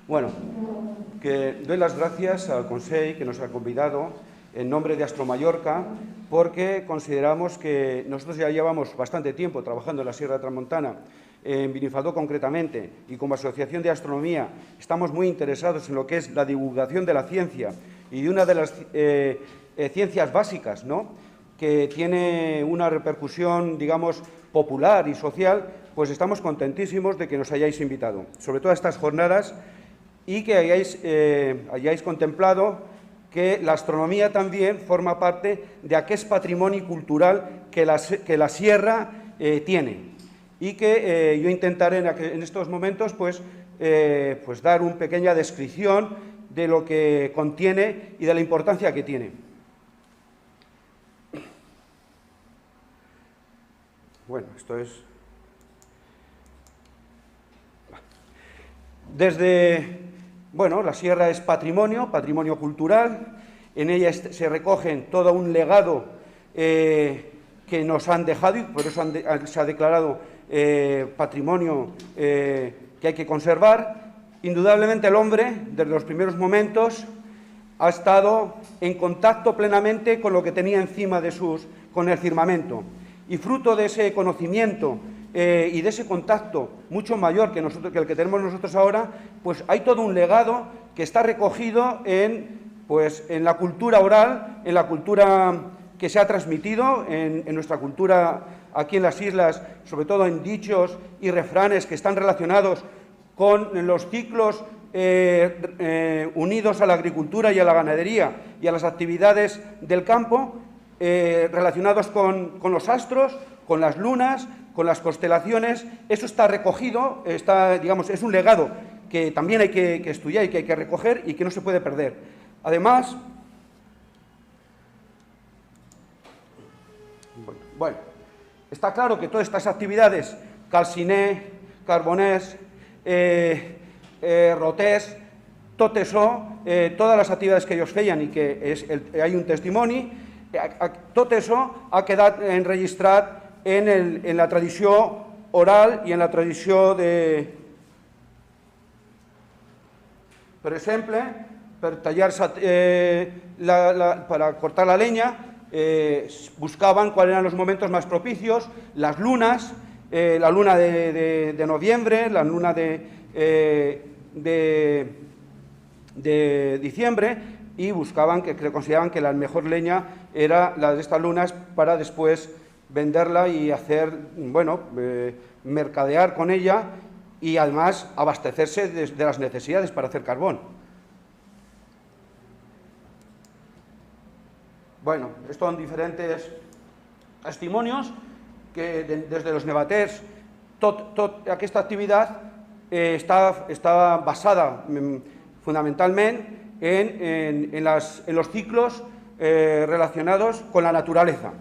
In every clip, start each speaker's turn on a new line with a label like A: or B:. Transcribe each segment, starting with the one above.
A: Bueno, que doy las gracias al Consell que nos ha convidado en nombre de Astromallorca, porque consideramos que nosotros ya llevamos bastante tiempo trabajando en la Sierra Tramontana, en Binifaldó concretamente, y como Asociación de Astronomía estamos muy interesados en lo que es la divulgación de la ciencia y de una de las ciencias básicas, ¿no?, que tiene una repercusión, digamos, popular y social, pues estamos contentísimos de que nos hayáis invitado, sobre todo a estas jornadas, y que hayáis contemplado que la astronomía también forma parte de aquel patrimonio cultural que la Sierra tiene, y que yo intentaré en estos momentos pues dar una pequeña descripción de lo que contiene y de la importancia que tiene. Bueno, esto es... la Sierra es patrimonio cultural. En ella se recogen todo un legado que nos han dejado, y por eso se ha declarado patrimonio que hay que conservar. Indudablemente el hombre, desde los primeros momentos, ha estado en contacto plenamente con lo que tenía encima con el firmamento. Y fruto de ese conocimiento y de ese contacto mucho mayor que el que tenemos nosotros ahora, pues hay todo un legado que está recogido en la cultura oral, en la cultura que se ha transmitido, en nuestra cultura aquí en las islas, sobre todo en dichos y refranes que están relacionados con los ciclos unidos a la agricultura y a la ganadería y a las actividades del campo, relacionados con los astros, con las lunas, con las constelaciones. Eso está recogido, es un legado que también hay que estudiar y que hay que recoger y que no se puede perder. Además, bueno, está claro que todas estas actividades, Calciné, Carbonés, Rotés, tot això, todas las actividades que ellos feien y que hay un testimoni, tot això ha quedat enregistrat en la tradició oral y en la tradició de... Per exemple, para cortar la leña, buscaban cuáles eran los momentos más propicios, las lunas, la luna de noviembre, la luna de diciembre, y buscaban, que consideraban que la mejor leña era la de estas lunas para después venderla y hacer, mercadear con ella y además abastecerse de las necesidades para hacer carbón. Bueno, estos son diferentes testimonios que desde los nevaters toda esta actividad está basada fundamentalmente en los ciclos relacionados con la naturaleza.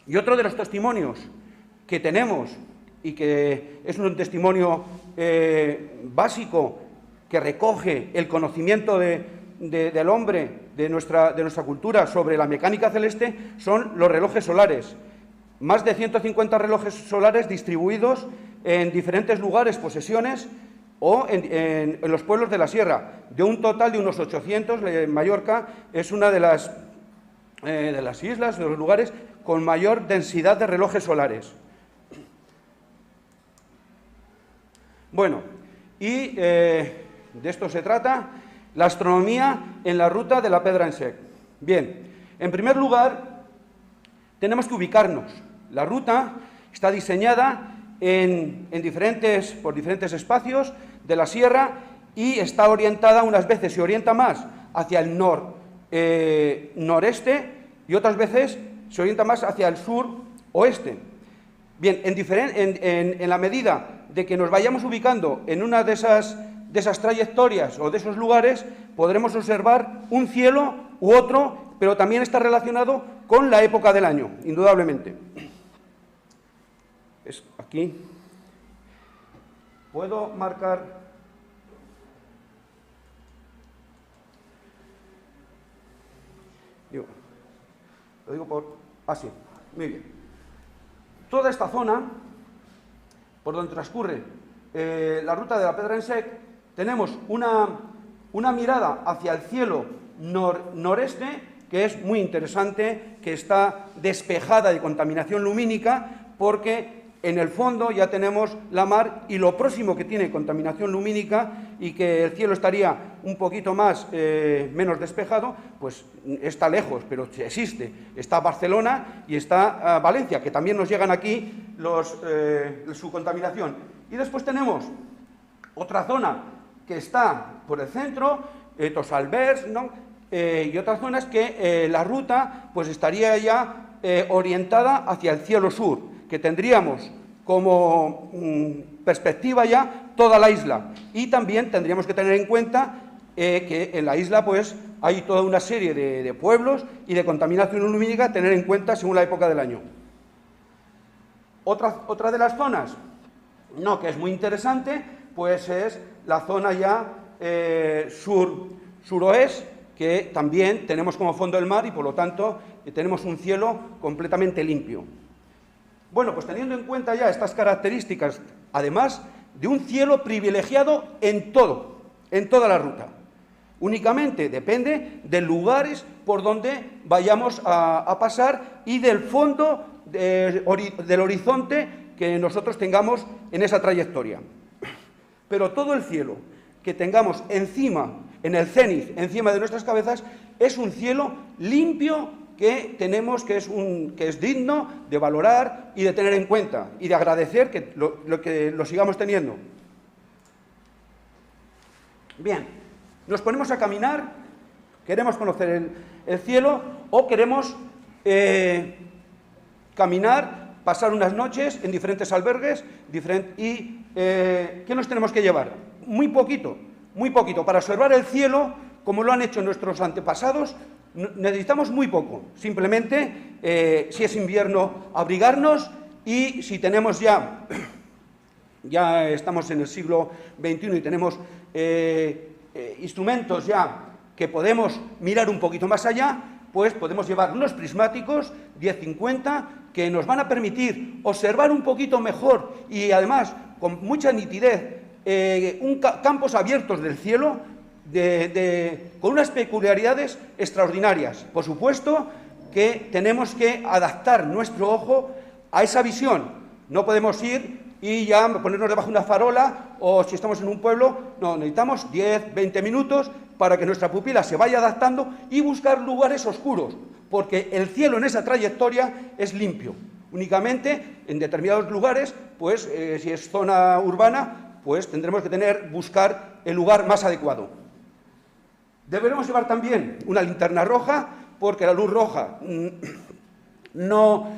A: Y otro de los testimonios que tenemos, y que es un testimonio básico que recoge el conocimiento del hombre, de nuestra cultura sobre la mecánica celeste, son los relojes solares. Más de 150 relojes solares distribuidos en diferentes lugares, posesiones, o en los pueblos de la sierra, de un total de unos 800. Mallorca es una de las islas, de los lugares con mayor densidad de relojes solares. Bueno, y de esto se trata, la astronomía en la ruta de la Pedra en Sec. Bien, en primer lugar, tenemos que ubicarnos. La ruta está diseñada por diferentes espacios de la sierra y está orientada, unas veces se orienta más hacia el noreste y otras veces se orienta más hacia el sur-oeste. Bien, en la medida de que nos vayamos ubicando en una de esas trayectorias o de esos lugares, podremos observar un cielo u otro, pero también está relacionado con la época del año, indudablemente. Aquí puedo marcar... Lo digo por... así, muy bien. Toda esta zona, por donde transcurre la ruta de la Pedra en Sec, tenemos una mirada hacia el cielo noreste, que es muy interesante, que está despejada de contaminación lumínica, porque en el fondo ya tenemos la mar, y lo próximo que tiene contaminación lumínica y que el cielo estaría un poquito más menos despejado, pues está lejos, pero existe. Está Barcelona y está Valencia, que también nos llegan aquí su contaminación. Y después tenemos otra zona que está por el centro, Tosalbers, ¿no? Y otras zonas que la ruta pues estaría ya orientada hacia el cielo sur, que tendríamos como perspectiva ya toda la isla. Y también tendríamos que tener en cuenta que en la isla pues hay toda una serie de pueblos y de contaminación lumínica a tener en cuenta según la época del año. Otra de las zonas, que es muy interesante, pues es la zona ya suroeste, que también tenemos como fondo el mar y por lo tanto tenemos un cielo completamente limpio. Bueno, pues teniendo en cuenta ya estas características, además de un cielo privilegiado en toda la ruta. Únicamente depende de lugares por donde vayamos a pasar y del fondo del horizonte que nosotros tengamos en esa trayectoria. Pero todo el cielo que tengamos encima, en el cénit, encima de nuestras cabezas, es un cielo limpio que tenemos, que es digno de valorar y de tener en cuenta y de agradecer que lo sigamos teniendo. Bien, nos ponemos a caminar, queremos conocer el cielo o queremos caminar, pasar unas noches en diferentes albergues y ¿qué nos tenemos que llevar? Muy poquito. Para observar el cielo, como lo han hecho nuestros antepasados, necesitamos muy poco. Simplemente, si es invierno, abrigarnos, y si tenemos ya estamos en el siglo XXI y tenemos instrumentos ya que podemos mirar un poquito más allá, pues podemos llevar unos prismáticos 10-50 que nos van a permitir observar un poquito mejor y además con mucha nitidez campos abiertos del cielo con unas peculiaridades extraordinarias. Por supuesto que tenemos que adaptar nuestro ojo a esa visión. No podemos ir y ya ponernos debajo de una farola, o si estamos en un pueblo, no, necesitamos 10-20 minutos para que nuestra pupila se vaya adaptando y buscar lugares oscuros, porque el cielo en esa trayectoria es limpio. Únicamente en determinados lugares, pues si es zona urbana, pues tendremos que buscar el lugar más adecuado. Deberemos llevar también una linterna roja, porque la luz roja no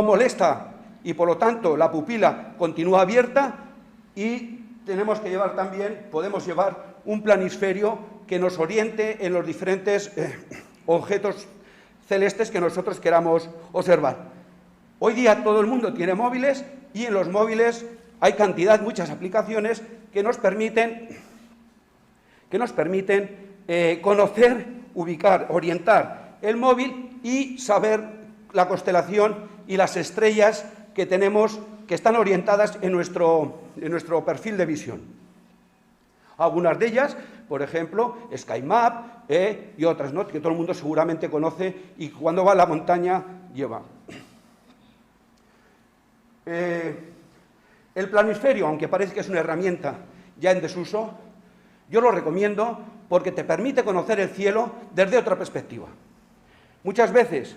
A: molesta y por lo tanto la pupila continúa abierta, y podemos llevar un planisferio que nos oriente en los diferentes objetos celestes que nosotros queramos observar. Hoy día todo el mundo tiene móviles y en los móviles hay muchas aplicaciones que nos permiten conocer, ubicar, orientar el móvil y saber la constelación y las estrellas que tenemos, que están orientadas en nuestro perfil de visión. Algunas de ellas, por ejemplo, SkyMap y otras, ¿no?, que todo el mundo seguramente conoce y cuando va a la montaña lleva. El planisferio, aunque parece que es una herramienta ya en desuso, yo lo recomiendo porque te permite conocer el cielo desde otra perspectiva. Muchas veces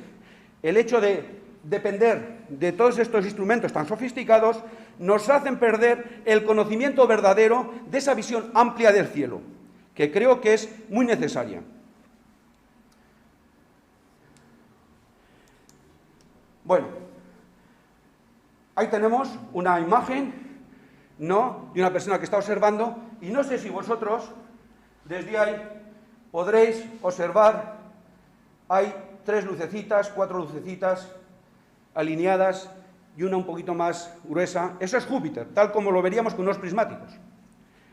A: el hecho de depender de todos estos instrumentos tan sofisticados nos hacen perder el conocimiento verdadero de esa visión amplia del cielo, que creo que es muy necesaria. Bueno, ahí tenemos una imagen, ¿no?, de una persona que está observando, y no sé si vosotros desde ahí podréis observar, hay 3 lucecitas, 4 lucecitas alineadas y una un poquito más gruesa. Eso es Júpiter, tal como lo veríamos con unos prismáticos.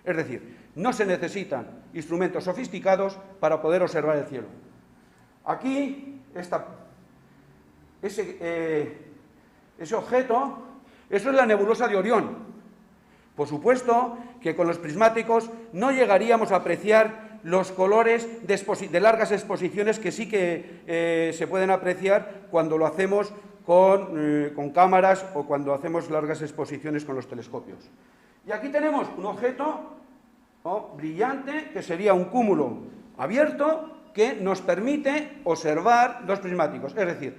A: Es decir, no se necesitan instrumentos sofisticados para poder observar el cielo. Aquí ese objeto, eso es la nebulosa de Orión. Por supuesto que con los prismáticos no llegaríamos a apreciar los colores de largas exposiciones que sí que se pueden apreciar cuando lo hacemos con cámaras o cuando hacemos largas exposiciones con los telescopios. Y aquí tenemos un objeto brillante, que sería un cúmulo abierto, que nos permite observar los prismáticos. Es decir,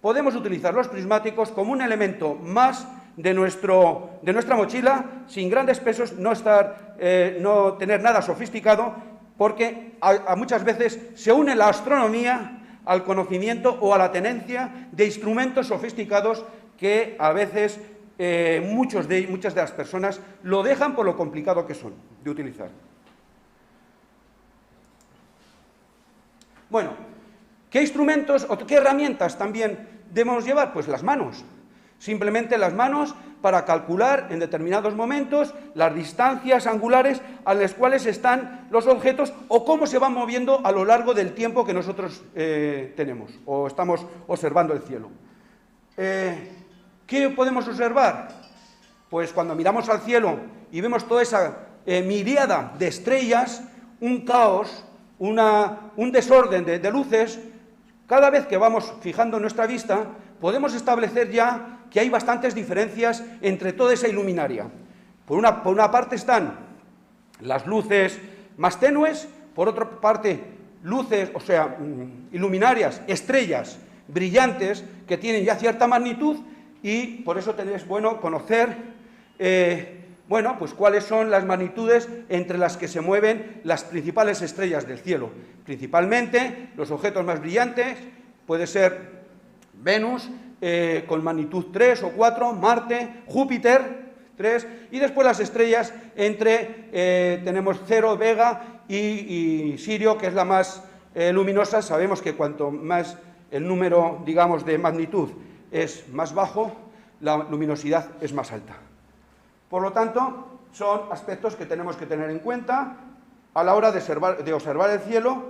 A: podemos utilizar los prismáticos como un elemento más de nuestra mochila, sin grandes pesos, no tener nada sofisticado, porque muchas veces se une la astronomía al conocimiento o a la tenencia de instrumentos sofisticados que a veces muchas de las personas lo dejan por lo complicado que son de utilizar. Bueno, ¿qué instrumentos o qué herramientas también debemos llevar? Pues las manos. Simplemente las manos para calcular en determinados momentos las distancias angulares a las cuales están los objetos o cómo se van moviendo a lo largo del tiempo que nosotros tenemos o estamos observando el cielo. ¿Qué podemos observar? Pues cuando miramos al cielo y vemos toda esa miríada de estrellas, un caos, un desorden de luces, cada vez que vamos fijando nuestra vista, podemos establecer ya que hay bastantes diferencias entre toda esa iluminaria. Por una parte están las luces más tenues, por otra parte luces, o sea, iluminarias, estrellas brillantes que tienen ya cierta magnitud, y por eso es bueno conocer pues cuáles son las magnitudes entre las que se mueven las principales estrellas del cielo. Principalmente los objetos más brillantes puede ser Venus, con magnitud 3 o 4, Marte, Júpiter, 3, y después las estrellas tenemos Cero, Vega y Sirio, que es la más luminosa. Sabemos que cuanto más el número, digamos, de magnitud es más bajo, la luminosidad es más alta. Por lo tanto, son aspectos que tenemos que tener en cuenta a la hora de observar el cielo.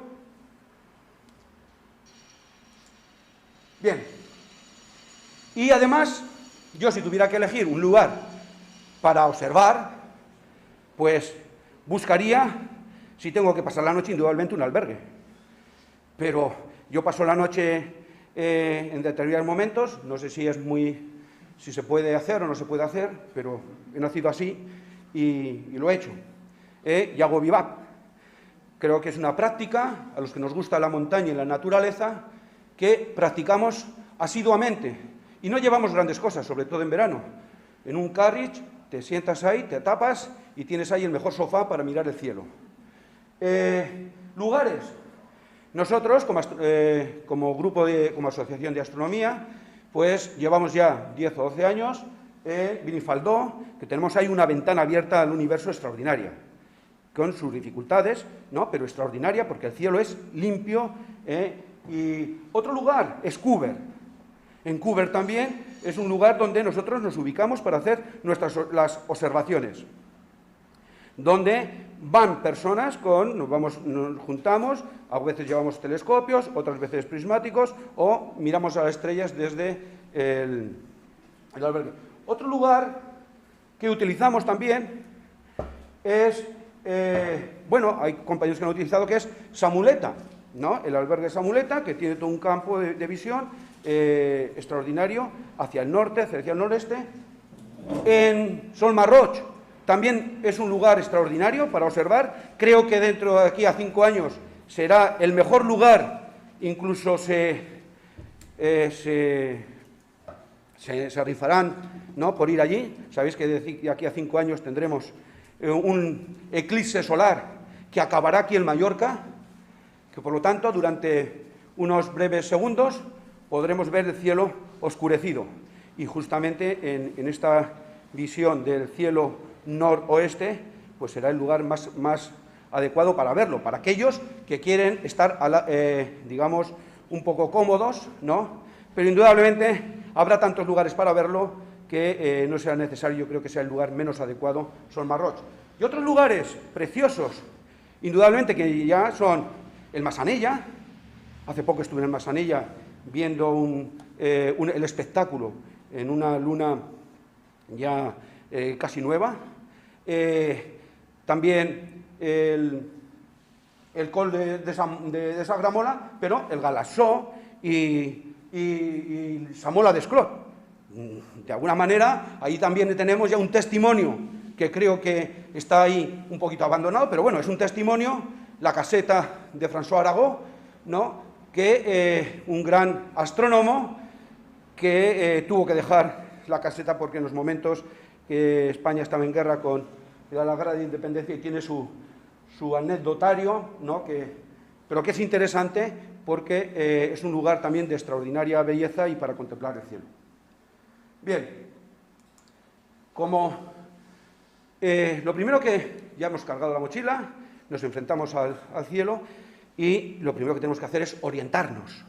A: Bien. Y además, yo si tuviera que elegir un lugar para observar, pues buscaría, si tengo que pasar la noche, indudablemente un albergue. Pero yo paso la noche en determinados momentos, no sé si se puede hacer o no se puede hacer, pero he nacido así y lo he hecho. Y hago vivac. Creo que es una práctica, a los que nos gusta la montaña y la naturaleza, que practicamos asiduamente. Y no llevamos grandes cosas, sobre todo en verano. En un carriage te sientas ahí, te tapas y tienes ahí el mejor sofá para mirar el cielo. Lugares. Nosotros, como grupo, como asociación de astronomía, pues llevamos ya 10 o 12 años en Binifaldó, que tenemos ahí una ventana abierta al universo extraordinaria, con sus dificultades, ¿no? Pero extraordinaria porque el cielo es limpio. Y otro lugar es Cúber. En Cúber también es un lugar donde nosotros nos ubicamos para hacer las observaciones, donde van personas nos juntamos, a veces llevamos telescopios, otras veces prismáticos, o miramos a las estrellas desde el albergue. Otro lugar que utilizamos también es, hay compañeros que han utilizado, que es Samuleta, ¿no? El albergue Samuleta, que tiene todo un campo de visión extraordinario hacia el norte, hacia el noreste. En Solmarroch también es un lugar extraordinario para observar. Creo que dentro de aquí a 5 años será el mejor lugar, incluso se rifarán, ¿no?, por ir allí. Sabéis que de aquí a 5 años tendremos un eclipse solar que acabará aquí en Mallorca, que por lo tanto durante unos breves segundos podremos ver el cielo oscurecido. Y justamente en esta visión del cielo noroeste, pues será el lugar más adecuado para verlo, para aquellos que quieren estar, digamos, un poco cómodos, ¿no? Pero indudablemente habrá tantos lugares para verlo que no será necesario, yo creo que sea el lugar menos adecuado, Solmarroch. Y otros lugares preciosos, indudablemente, que ya son el Massanella. Hace poco estuve en el Massanella viendo el espectáculo en una luna ya casi nueva, también el col de Sagramola, pero el Galassó y Samola d'Esclot. De alguna manera, ahí también tenemos ya un testimonio que creo que está ahí un poquito abandonado, pero bueno, es un testimonio, la caseta de François Arago, ¿no?, que un gran astrónomo que tuvo que dejar la caseta porque en los momentos que España estaba en guerra con la guerra de independencia, y tiene su anecdotario, ¿no?, pero que es interesante porque es un lugar también de extraordinaria belleza y para contemplar el cielo. Bien, como lo primero que ya hemos cargado la mochila, nos enfrentamos al cielo y lo primero que tenemos que hacer es orientarnos.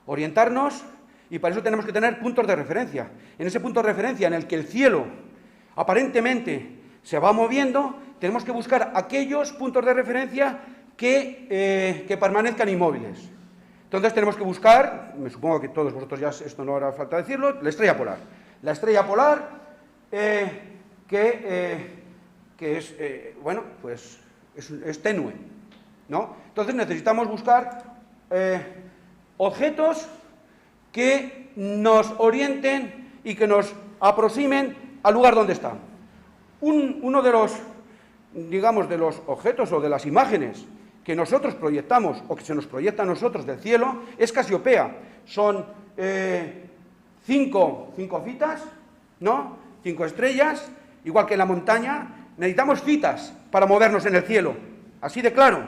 A: Orientarnos, y para eso tenemos que tener puntos de referencia. En ese punto de referencia en el que el cielo aparentemente se va moviendo, tenemos que buscar aquellos puntos de referencia que permanezcan inmóviles. Entonces tenemos que buscar, me supongo que todos vosotros ya, esto no hará falta decirlo, la estrella polar. La estrella polar que es, bueno, pues es tenue, ¿no? Entonces necesitamos buscar objetos que nos orienten y que nos aproximen al lugar donde están. Uno de los, digamos, de los objetos o de las imágenes que nosotros proyectamos o que se nos proyecta a nosotros del cielo es Casiopea. Son 5 fitas, ¿no?, 5 estrellas, igual que en la montaña. Necesitamos fitas para movernos en el cielo, así de claro.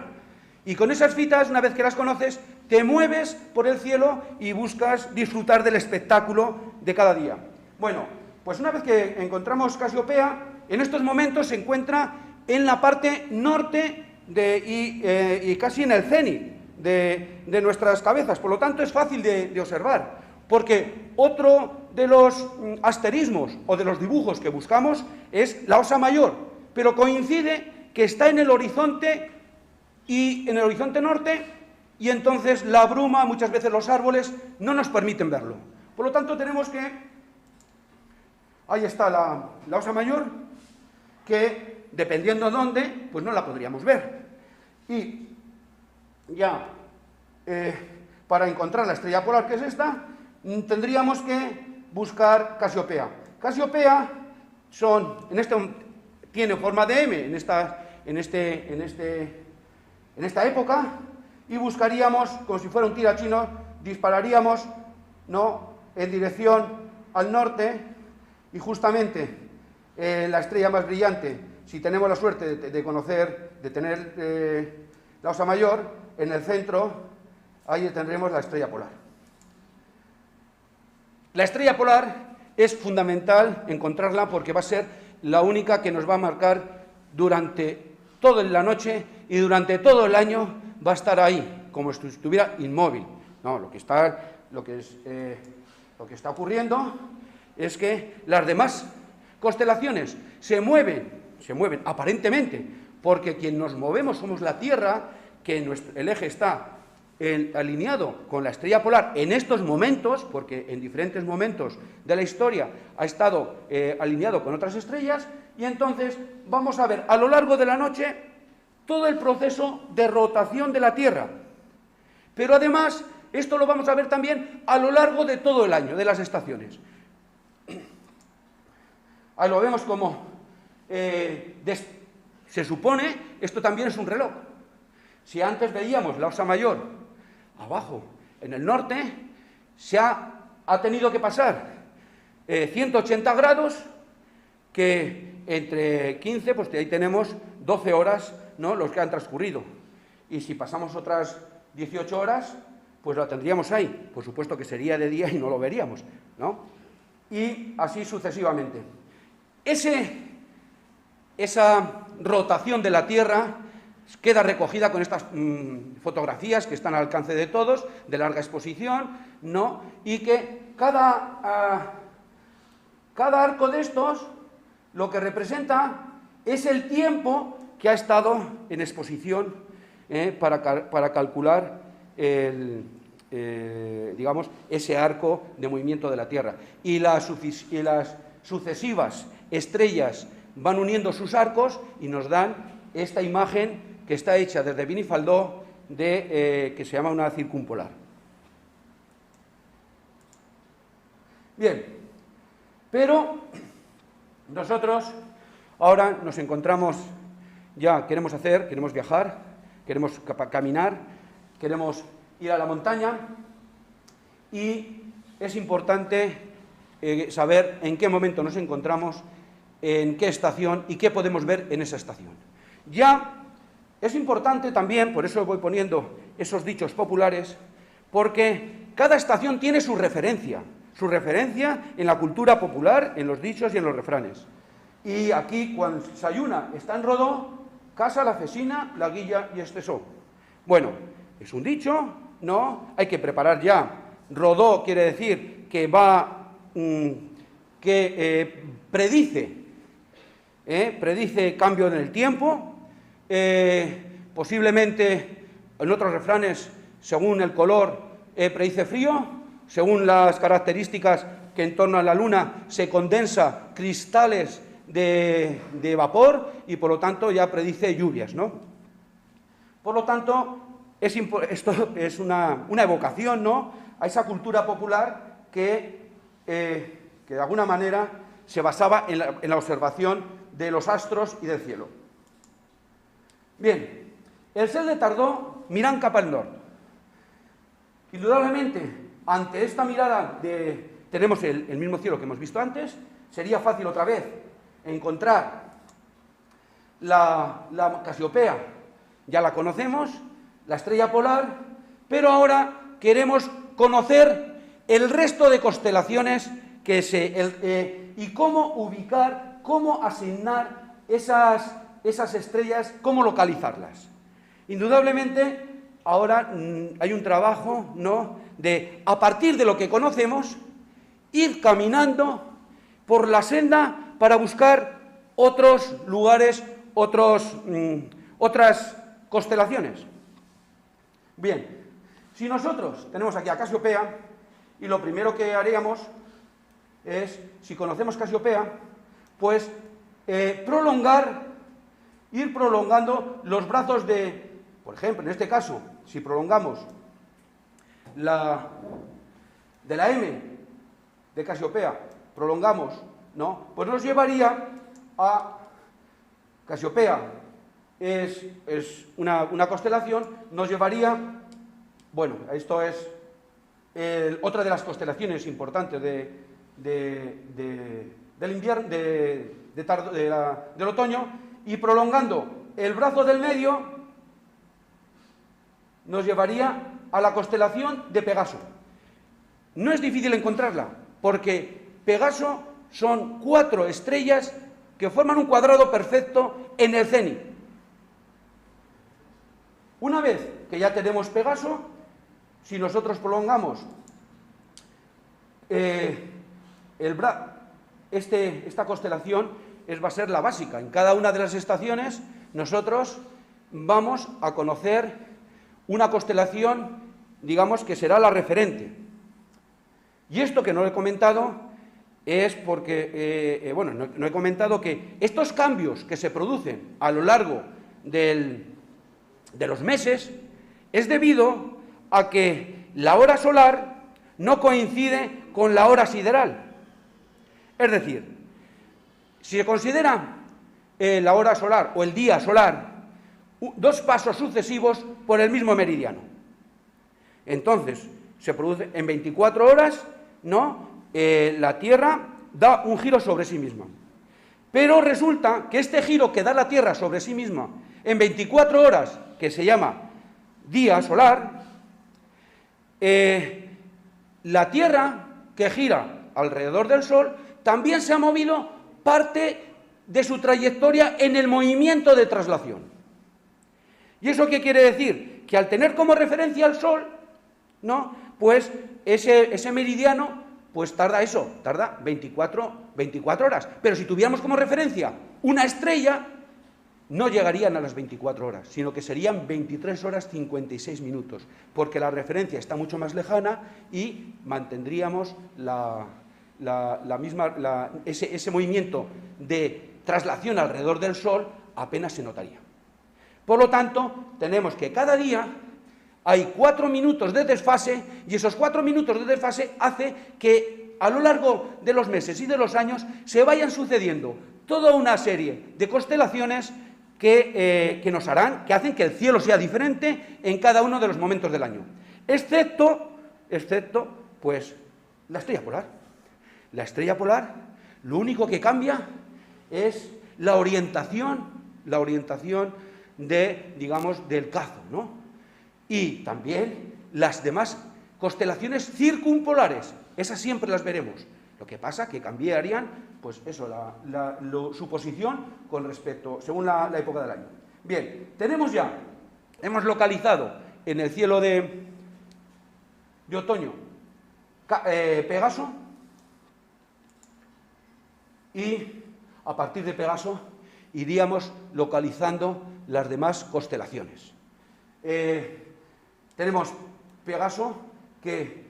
A: Y con esas fitas, una vez que las conoces, te mueves por el cielo y buscas disfrutar del espectáculo de cada día. Bueno, pues una vez que encontramos Casiopea, en estos momentos se encuentra en la parte norte y casi en el cenit de nuestras cabezas. Por lo tanto, es fácil de observar, porque otro de los asterismos o de los dibujos que buscamos es la Osa Mayor, pero coincide que está en el horizonte norte, y entonces la bruma, muchas veces los árboles, no nos permiten verlo. Por lo tanto, tenemos que... Ahí está la Osa Mayor, que dependiendo de dónde, pues no la podríamos ver. Y ya, para encontrar la estrella polar, que es esta, tendríamos que buscar Casiopea. Casiopea tiene forma de M en esta época, y buscaríamos, como si fuera un tirachino, dispararíamos, ¿no?, en dirección al norte, y justamente la estrella más brillante, si tenemos la suerte de tener la Osa Mayor, en el centro, ahí tendremos la estrella polar. La estrella polar es fundamental encontrarla porque va a ser la única que nos va a marcar durante toda la noche y durante todo el año. Va a estar ahí, como si estuviera inmóvil. No, lo que está ocurriendo es que las demás constelaciones se mueven aparentemente, porque quien nos movemos somos la Tierra, que el eje está alineado con la estrella polar en estos momentos, porque en diferentes momentos de la historia ha estado alineado con otras estrellas, y entonces vamos a ver a lo largo de la noche todo el proceso de rotación de la Tierra. Pero además, esto lo vamos a ver también a lo largo de todo el año, de las estaciones. Ahí lo vemos como se supone, esto también es un reloj. Si antes veíamos la Osa Mayor abajo, en el norte, se ha tenido que pasar 180 grados, que entre 15, pues ahí tenemos 12 horas, ¿no?, los que han transcurrido. Y si pasamos otras 18 horas, pues la tendríamos ahí. Por supuesto que sería de día y no lo veríamos, ¿no? Y así sucesivamente. Esa rotación de la Tierra queda recogida con estas fotografías que están al alcance de todos, de larga exposición, ¿no? Y que cada arco de estos lo que representa es el tiempo que ha estado en exposición para calcular digamos, ese arco de movimiento de la Tierra. Y las sucesivas estrellas van uniendo sus arcos y nos dan esta imagen que está hecha desde Binifaldó, que se llama una circumpolar. Bien, pero nosotros ahora nos encontramos, ya queremos viajar, queremos caminar, queremos ir a la montaña y es importante saber en qué momento nos encontramos, en qué estación y qué podemos ver en esa estación. Ya es importante también, por eso voy poniendo esos dichos populares, porque cada estación tiene su referencia en la cultura popular, en los dichos y en los refranes. Y aquí, cuando Sayuna está en Rodó, casa la Cesina, la Guilla y Estesó. Bueno, es un dicho, ¿no? Hay que preparar ya. Rodó quiere decir que predice cambio en el tiempo, posiblemente en otros refranes, según el color, predice frío, según las características que en torno a la Luna se condensa cristales de vapor y por lo tanto ya predice lluvias, ¿no? Por lo tanto, esto es una evocación, ¿no?, a esa cultura popular que de alguna manera se basaba en la observación de los astros y del cielo. Bien, el cel de Tardó miran cap al nord. Indudablemente, ante esta mirada tenemos el mismo cielo que hemos visto antes, sería fácil otra vez encontrar la Casiopea, ya la conocemos, la estrella polar, pero ahora queremos conocer el resto de constelaciones y cómo ubicar, cómo asignar esas estrellas, cómo localizarlas. Indudablemente, ahora hay un trabajo, ¿no?, de, a partir de lo que conocemos, ir caminando por la senda para buscar otros lugares, otras constelaciones. Bien, si nosotros tenemos aquí a Casiopea, y lo primero que haríamos es, si conocemos Casiopea, pues ir prolongando los brazos por ejemplo, en este caso, si prolongamos de la M de Casiopea, prolongamos, ¿no?, pues nos llevaría a Casiopea, es una constelación, nos llevaría, bueno, esto es otra de las constelaciones importantes del invierno, del otoño, y prolongando el brazo del medio nos llevaría a la constelación de Pegaso. No es difícil encontrarla, porque Pegaso son 4 estrellas que forman un cuadrado perfecto en el cenit. Una vez que ya tenemos Pegaso, si nosotros prolongamos esta constelación, va a ser la básica. En cada una de las estaciones nosotros vamos a conocer una constelación, digamos, que será la referente. Y esto que no he comentado es porque, no he comentado que estos cambios que se producen a lo largo de los meses es debido a que la hora solar no coincide con la hora sideral. Es decir, si se considera la hora solar o el día solar 2 pasos sucesivos por el mismo meridiano, entonces se produce en 24 horas, ¿no?, la Tierra da un giro sobre sí misma. Pero resulta que este giro que da la Tierra sobre sí misma en 24 horas, que se llama día solar, la Tierra que gira alrededor del Sol también se ha movido parte de su trayectoria en el movimiento de traslación. ¿Y eso qué quiere decir? Que al tener como referencia al Sol, ¿no?, pues ese meridiano pues tarda 24 horas. Pero si tuviéramos como referencia una estrella, no llegarían a las 24 horas, sino que serían 23 horas 56 minutos, porque la referencia está mucho más lejana y mantendríamos ese movimiento de traslación alrededor del Sol apenas se notaría. Por lo tanto, tenemos que cada día hay 4 minutos de desfase, y esos 4 minutos de desfase hace que a lo largo de los meses y de los años se vayan sucediendo toda una serie de constelaciones que nos harán, que hacen que el cielo sea diferente en cada uno de los momentos del año, excepto, pues, la estrella polar. La estrella polar, lo único que cambia es la orientación digamos, del cazo, ¿no? Y también las demás constelaciones circumpolares, esas siempre las veremos. Lo que pasa que cambiarían, pues eso, su posición con respecto, según la época del año. Bien, hemos localizado en el cielo de otoño Pegaso, y a partir de Pegaso iríamos localizando las demás constelaciones. Tenemos Pegaso que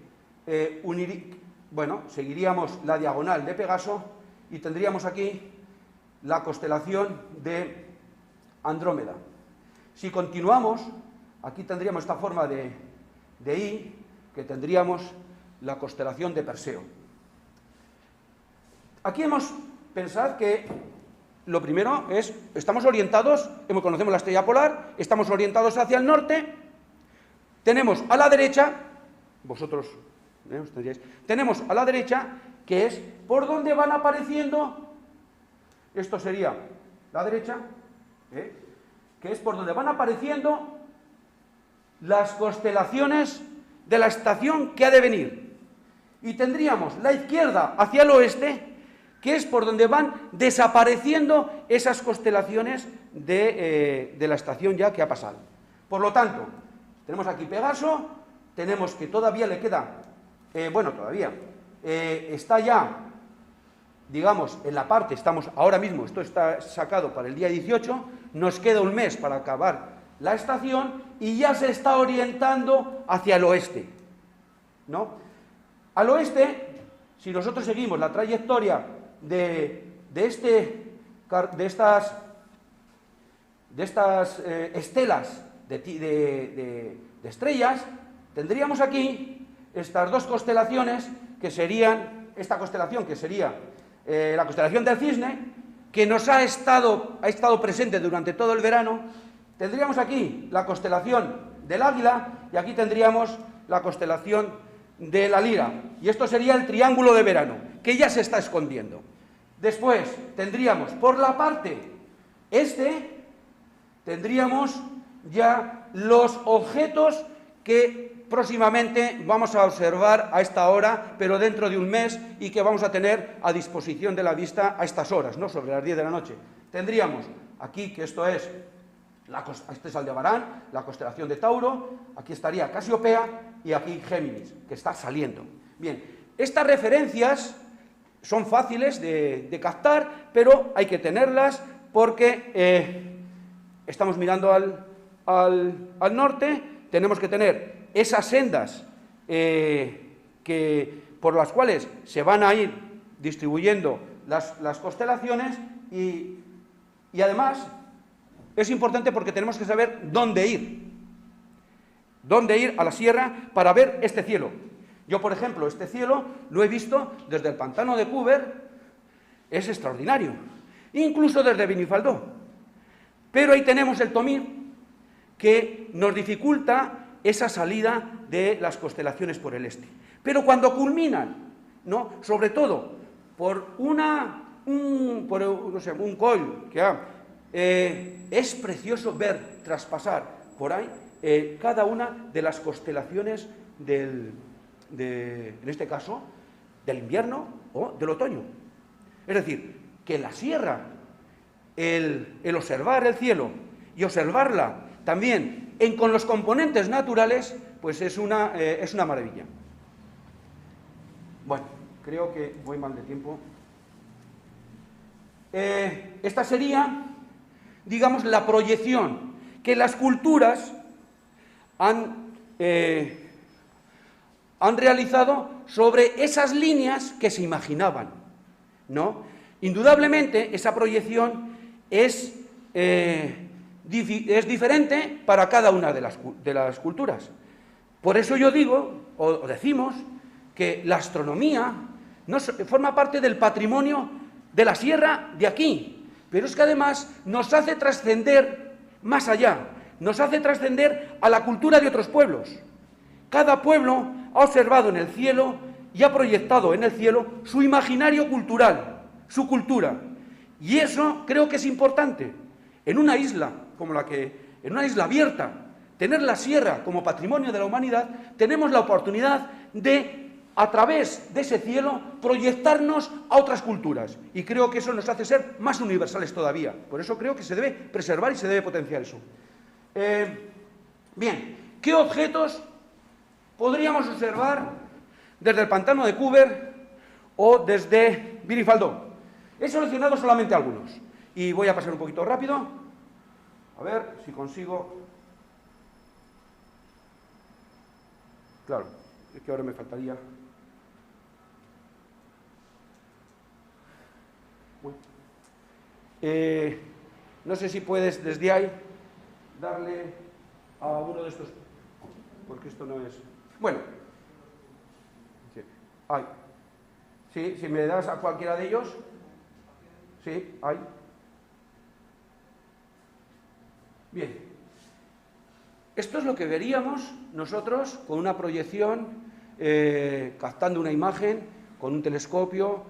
A: seguiríamos la diagonal de Pegaso y tendríamos aquí la constelación de Andrómeda. Si continuamos, aquí tendríamos esta forma de I, que tendríamos la constelación de Perseo. Aquí pensad que lo primero es, estamos orientados, conocemos la estrella polar, estamos orientados hacia el norte, tenemos a la derecha, vosotros os tendríais, tenemos a la derecha, que es por donde van apareciendo, esto sería la derecha, que es por donde van apareciendo las constelaciones de la estación que ha de venir. Y tendríamos la izquierda hacia el oeste, que es por donde van desapareciendo esas constelaciones de la estación ya que ha pasado. Por lo tanto, tenemos aquí Pegaso, tenemos que todavía le queda, está ya, digamos, en la parte, estamos ahora mismo, esto está sacado para el día 18, nos queda un mes para acabar la estación y ya se está orientando hacia el oeste, ¿no? Al oeste, si nosotros seguimos la trayectoria de estas estelas de estrellas, tendríamos aquí estas dos constelaciones que serían, esta constelación que sería la constelación del Cisne, que nos ha estado presente durante todo el verano. Tendríamos aquí la constelación del Águila y aquí tendríamos la constelación de la Lira, y esto sería el triángulo de verano, que ya se está escondiendo. Después tendríamos por la parte este, tendríamos ya los objetos que próximamente vamos a observar a esta hora, pero dentro de un mes, y que vamos a tener a disposición de la vista a estas horas, ¿no? Sobre las 10 de la noche. Tendríamos aquí, que esto es, este es Aldebarán, la constelación de Tauro, aquí estaría Casiopea y aquí Géminis, que está saliendo. Bien, estas referencias son fáciles de captar, pero hay que tenerlas porque estamos mirando al norte, tenemos que tener esas sendas por las cuales se van a ir distribuyendo las constelaciones y además es importante porque tenemos que saber dónde ir a la sierra para ver este cielo. Yo, por ejemplo, este cielo lo he visto desde el pantano de Cúber, es extraordinario, incluso desde Benifaldó. Pero ahí tenemos el Tomir, que nos dificulta esa salida de las constelaciones por el este. Pero cuando culminan, ¿no? Sobre todo por un coil que es precioso ver traspasar por ahí cada una de las constelaciones en este caso, del invierno o del otoño. Es decir, que la sierra, el observar el cielo y observarla también con los componentes naturales, pues es una maravilla. Bueno, creo que voy mal de tiempo. Esta sería, digamos, la proyección que las culturas han realizado sobre esas líneas que se imaginaban, ¿no? Indudablemente, esa proyección es diferente para cada una de las culturas. Por eso yo digo, o decimos, que la astronomía forma parte del patrimonio de la sierra de aquí, pero es que además nos hace trascender más allá, nos hace trascender a la cultura de otros pueblos. Cada pueblo ha observado en el cielo y ha proyectado en el cielo su imaginario cultural, su cultura. Y eso creo que es importante. En una isla como en una isla abierta, tener la sierra como patrimonio de la humanidad, tenemos la oportunidad de, a través de ese cielo, proyectarnos a otras culturas. Y creo que eso nos hace ser más universales todavía. Por eso creo que se debe preservar y se debe potenciar eso. Bien, ¿qué objetos podríamos observar desde el pantano de Cúber o desde Birifaldó? He seleccionado solamente algunos y voy a pasar un poquito rápido. A ver si consigo. Claro, es que ahora me faltaría. Bueno. No sé si puedes desde ahí darle a uno de estos, porque esto no es. Bueno. Sí, ahí. Sí, si me das a cualquiera de ellos. Sí, ahí. Bien, esto es lo que veríamos nosotros con una proyección, captando una imagen, con un telescopio,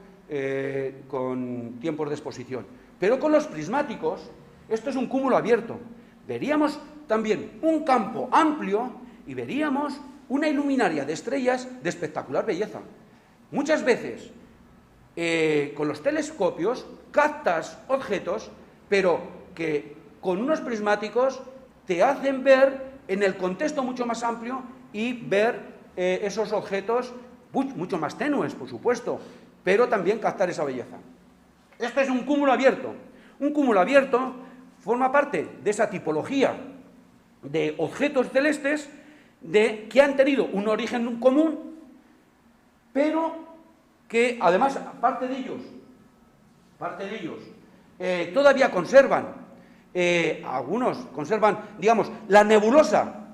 A: con tiempos de exposición. Pero con los prismáticos, esto es un cúmulo abierto. Veríamos también un campo amplio y veríamos una iluminaria de estrellas de espectacular belleza. Muchas veces, con los telescopios, captas objetos, pero que con unos prismáticos te hacen ver en el contexto mucho más amplio y ver esos objetos mucho más tenues, por supuesto, pero también captar esa belleza. Este es un cúmulo abierto. Un cúmulo abierto forma parte de esa tipología de objetos celestes que han tenido un origen común, pero que además parte de ellos todavía conservan. Algunos conservan, digamos, la nebulosa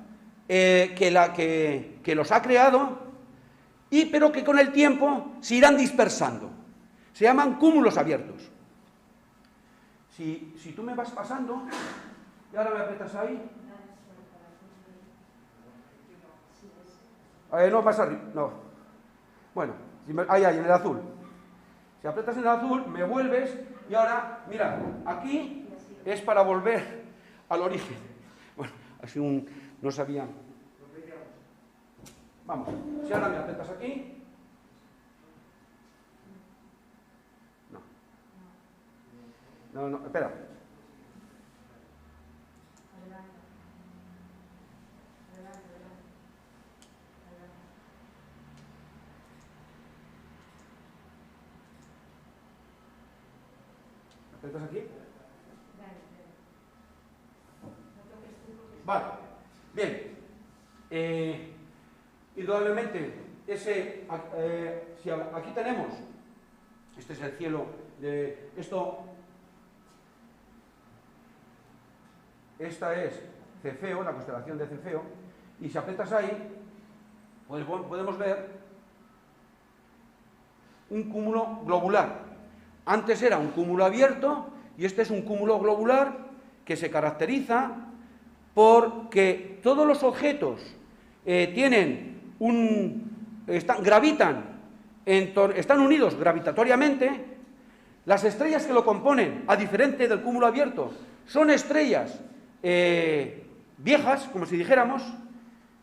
A: que los ha creado, pero que con el tiempo se irán dispersando. Se llaman cúmulos abiertos. Si tú me vas pasando, y ahora me aprietas ahí. No pasa arriba, no. Bueno, ahí, en el azul. Si aprietas en el azul, me vuelves, y ahora, mira, aquí es para volver al origen. Bueno, así no sabía. Vamos, si ahora me aprietas aquí. No, espera. ¿Me aprietas aquí? Vale, bien. Indudablemente, si aquí tenemos, este es el cielo de esto, esta es Cefeo, la constelación de Cefeo, y si aprietas ahí, pues podemos ver un cúmulo globular. Antes era un cúmulo abierto y este es un cúmulo globular que se caracteriza porque todos los objetos están unidos gravitatoriamente. Las estrellas que lo componen, a diferencia del cúmulo abierto, son estrellas viejas, como si dijéramos.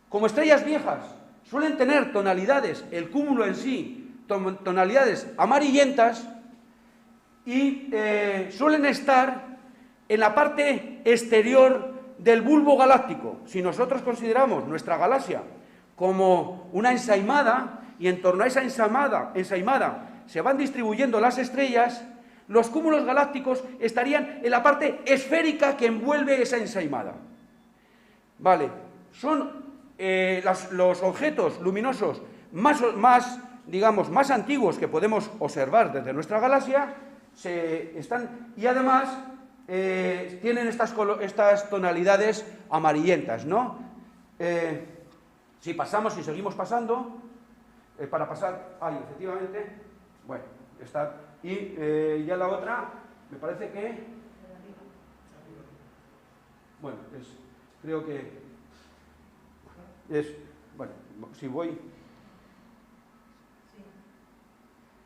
A: Como estrellas viejas suelen tener tonalidades, el cúmulo en sí, tonalidades amarillentas, y suelen estar en la parte exterior del bulbo galáctico. Si nosotros consideramos nuestra galaxia como una ensaimada, y en torno a esa ensaimada se van distribuyendo las estrellas, los cúmulos galácticos estarían en la parte esférica que envuelve esa ensaimada. Vale, son los objetos luminosos más antiguos que podemos observar desde nuestra galaxia, y además tienen estas tonalidades amarillentas, ¿no? Si pasamos, si seguimos pasando, para pasar, ahí, efectivamente, bueno, está, y ya la otra, me parece que, bueno, creo que es, bueno, si voy,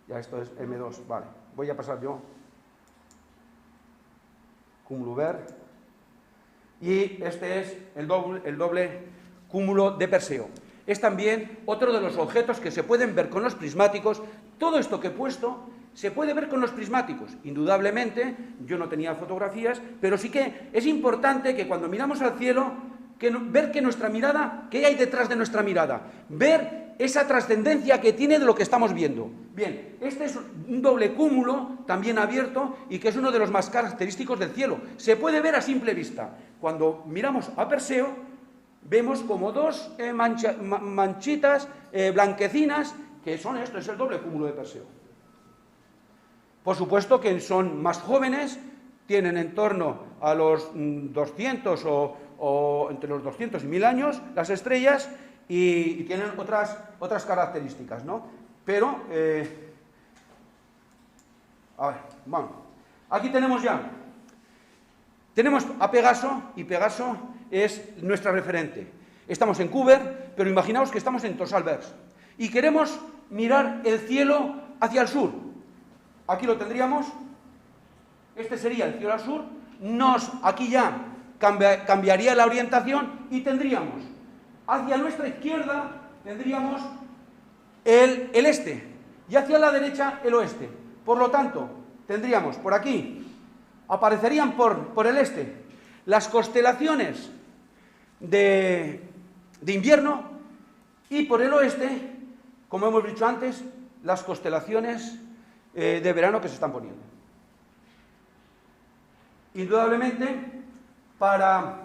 A: ya esto es M2, vale, voy a pasar yo, cúmulo ver, y este es el doble cúmulo de Perseo. Es también otro de los objetos que se pueden ver con los prismáticos. Todo esto que he puesto se puede ver con los prismáticos. Indudablemente, yo no tenía fotografías, pero sí que es importante que cuando miramos al cielo, ver que nuestra mirada, ¿qué hay detrás de nuestra mirada? Ver esa trascendencia que tiene de lo que estamos viendo. Bien, este es un doble cúmulo, también abierto, y que es uno de los más característicos del cielo. Se puede ver a simple vista. Cuando miramos a Perseo, vemos como dos manchitas blanquecinas, que son esto, es el doble cúmulo de Perseo. Por supuesto que son más jóvenes, tienen en torno a los 200 o entre los 200 y 1000 años las estrellas, y tienen otras características, ¿no? Pero, a ver, vamos. Aquí tenemos a Pegaso, y Pegaso es nuestra referente. Estamos en Cúber, pero imaginaos que estamos en Tosalbers y queremos mirar el cielo hacia el sur. Aquí lo tendríamos, este sería el cielo al sur, aquí ya cambiaría la orientación y tendríamos hacia nuestra izquierda tendríamos el este y hacia la derecha el oeste. Por lo tanto, tendríamos por aquí, aparecerían por el este las constelaciones de invierno, y por el oeste, como hemos dicho antes, las constelaciones de verano que se están poniendo. Indudablemente, para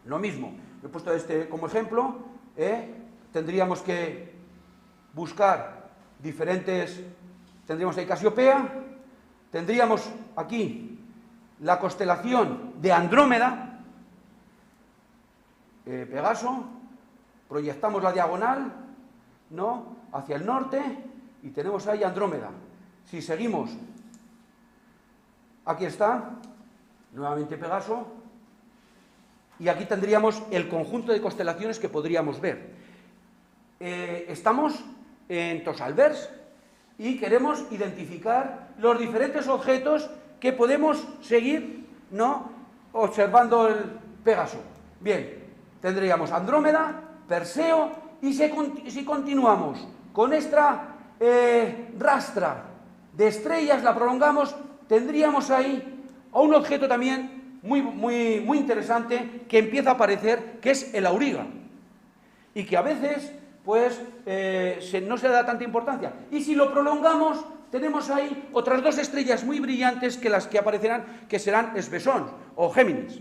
A: lo mismo, he puesto este como ejemplo, tendríamos que buscar diferentes, tendríamos ahí Casiopea, tendríamos aquí la constelación de Andrómeda, Pegaso, proyectamos la diagonal, ¿no?, hacia el norte, y tenemos ahí Andrómeda. Si seguimos, aquí está, nuevamente Pegaso, y aquí tendríamos el conjunto de constelaciones que podríamos ver. Estamos en Tosalbers y queremos identificar los diferentes objetos que podemos seguir, ¿no?, observando el Pegaso. Bien, tendríamos Andrómeda, Perseo, y si continuamos con esta rastra de estrellas, la prolongamos, tendríamos ahí a un objeto también muy interesante que empieza a aparecer, que es el Auriga, y que a veces pues no se da tanta importancia. Y si lo prolongamos, tenemos ahí otras dos estrellas muy brillantes que las que aparecerán, que serán Espesón o Géminis.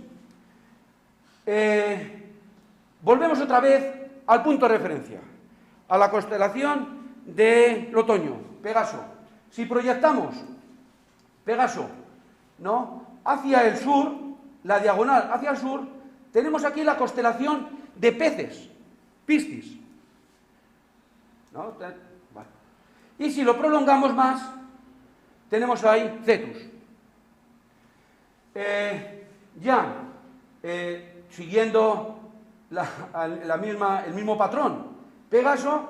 A: Volvemos otra vez al punto de referencia, a la constelación del otoño, Pegaso. Si proyectamos Pegaso, ¿no?, hacia el sur, la diagonal hacia el sur, tenemos aquí la constelación de Peces, Piscis, ¿no? Vale. Y si lo prolongamos más, tenemos ahí Cetus. Siguiendo el mismo patrón, Pegaso,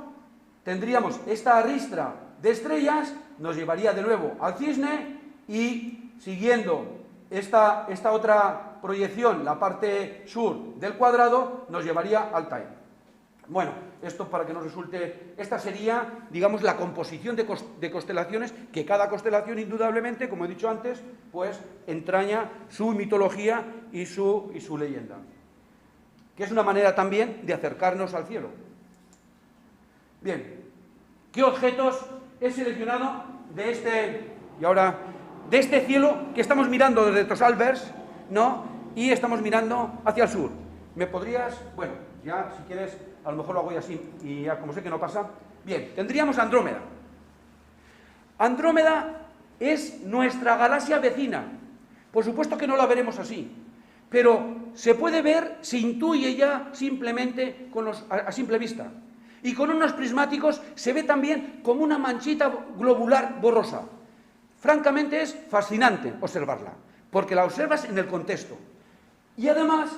A: tendríamos esta ristra de estrellas, nos llevaría de nuevo al Cisne, y siguiendo esta otra proyección, la parte sur del cuadrado, nos llevaría al Taim. Bueno, esto para que nos resulte, esta sería, digamos, la composición de constelaciones, que cada constelación, indudablemente, como he dicho antes, pues entraña su mitología y su leyenda, que es una manera también de acercarnos al cielo. Bien, ¿qué objetos he seleccionado de este cielo que estamos mirando desde Tosalbers, ¿no?, y estamos mirando hacia el sur? ¿Me podrías, bueno, ya si quieres, a lo mejor lo hago yo así, y ya como sé que no pasa? Bien, tendríamos Andrómeda. Andrómeda es nuestra galaxia vecina. Por supuesto que no la veremos así, pero se puede ver, se intuye ya simplemente a simple vista. Y con unos prismáticos se ve también como una manchita globular borrosa. Francamente es fascinante observarla, porque la observas en el contexto. Y además,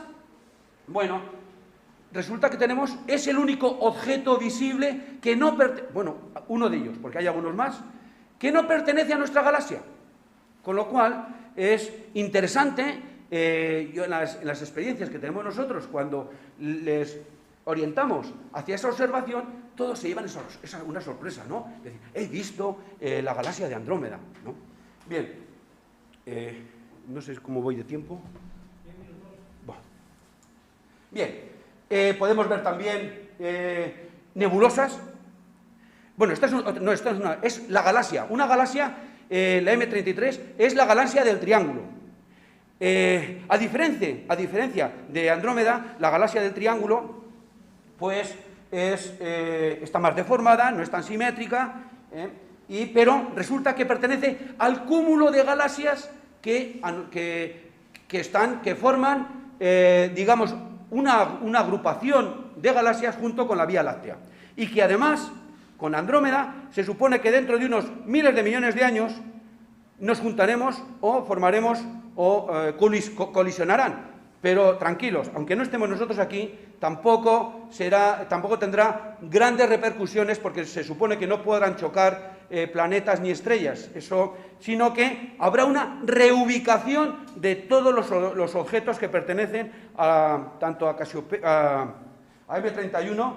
A: bueno, resulta que es el único objeto visible que no pertenece, bueno, uno de ellos, porque hay algunos más, que no pertenece a nuestra galaxia. Con lo cual es interesante, yo en las experiencias que tenemos nosotros, cuando les orientamos hacia esa observación, todos se llevan una sorpresa, ¿no? Es decir, he visto la galaxia de Andrómeda, ¿no? Bien, no sé cómo voy de tiempo. Bueno. Bien, podemos ver también nebulosas. Bueno, es la galaxia. Una galaxia, la M33, es la galaxia del Triángulo. A diferencia de Andrómeda, la galaxia del Triángulo, pues está más deformada, no es tan simétrica, pero resulta que pertenece al cúmulo de galaxias que forman, digamos, una agrupación de galaxias junto con la Vía Láctea. Y que además, con Andrómeda, se supone que dentro de unos miles de millones de años nos juntaremos o formaremos o colisionarán. Pero tranquilos, aunque no estemos nosotros aquí, tampoco tendrá grandes repercusiones, porque se supone que no podrán chocar planetas ni estrellas, sino que habrá una reubicación de todos los objetos que pertenecen tanto a M31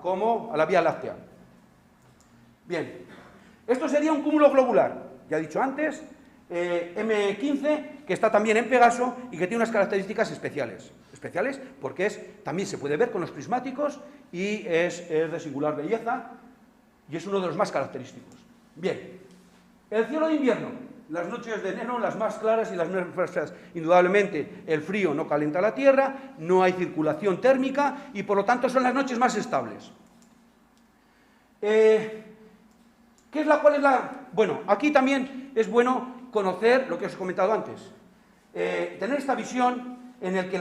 A: como a la Vía Láctea. Bien, esto sería un cúmulo globular, ya he dicho antes, M15, que está también en Pegaso y que tiene unas características especiales. Especiales porque también se puede ver con los prismáticos y es de singular belleza y es uno de los más característicos. Bien, el cielo de invierno, las noches de enero, las más claras y las más frescas. Indudablemente el frío no calienta la Tierra, no hay circulación térmica y por lo tanto son las noches más estables. Bueno, aquí también es bueno conocer lo que os he comentado antes. Tener esta visión en el que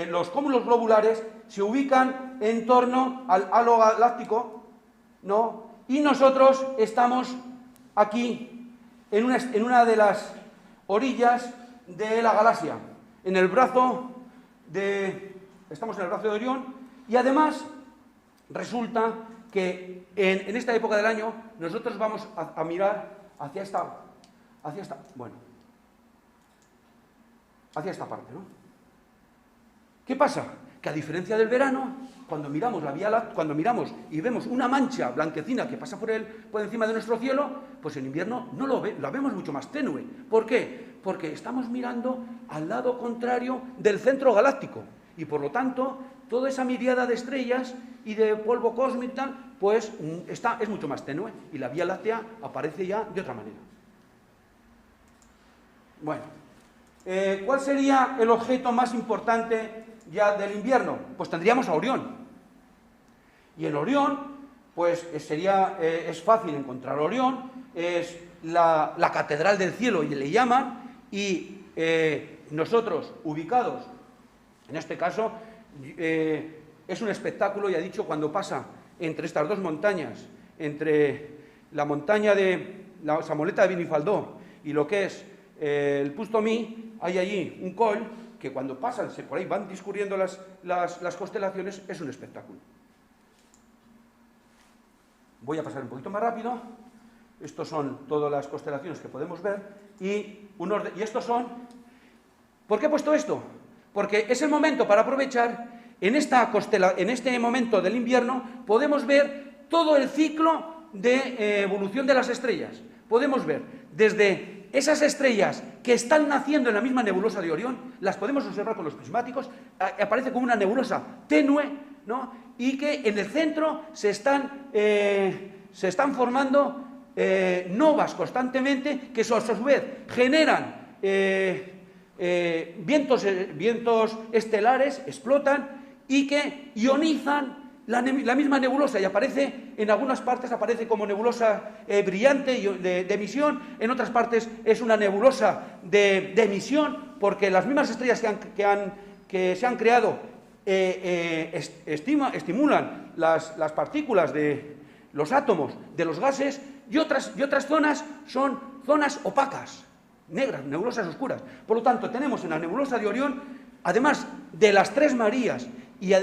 A: los cúmulos globulares se ubican en torno al halo galáctico, ¿no? Y nosotros estamos aquí, en una de las orillas de la galaxia, estamos en el brazo de Orión, y además resulta que en esta época del año nosotros vamos a mirar hacia esta parte, ¿no? ¿Qué pasa? Que a diferencia del verano, cuando miramos y vemos una mancha blanquecina que pasa por encima de nuestro cielo, pues en invierno no la vemos mucho más tenue. ¿Por qué? Porque estamos mirando al lado contrario del centro galáctico y por lo tanto toda esa miríada de estrellas y de polvo cósmico y tal, pues es mucho más tenue y la Vía Láctea aparece ya de otra manera. Bueno, ¿cuál sería el objeto más importante ya del invierno? Pues tendríamos a Orión. Y en Orión, pues es fácil encontrar Orión, es la catedral del cielo, y le llaman, y nosotros ubicados, en este caso, es un espectáculo, ya he dicho, cuando pasa entre estas dos montañas, entre la montaña de la Samoleta de Vinifaldó y lo que es el Pustomí, hay allí un col que cuando pasan, por ahí van discurriendo las constelaciones, es un espectáculo. Voy a pasar un poquito más rápido. Estos son todas las constelaciones que podemos ver y estos son... ¿Por qué he puesto esto? Porque es el momento para aprovechar, en este momento del invierno, podemos ver todo el ciclo de evolución de las estrellas. Podemos ver desde esas estrellas que están naciendo en la misma nebulosa de Orión, las podemos observar con los prismáticos, aparece como una nebulosa tenue, ¿no? Y que en el centro se están formando novas constantemente, que a su vez generan vientos estelares, explotan y que ionizan la misma nebulosa y aparece, en algunas partes aparece como nebulosa brillante de emisión, en otras partes es una nebulosa de emisión, porque las mismas estrellas que se han creado estimulan las partículas de los átomos de los gases, y otras zonas son zonas opacas, negras, nebulosas oscuras. Por lo tanto, tenemos en la nebulosa de Orión, además de las Tres Marías, y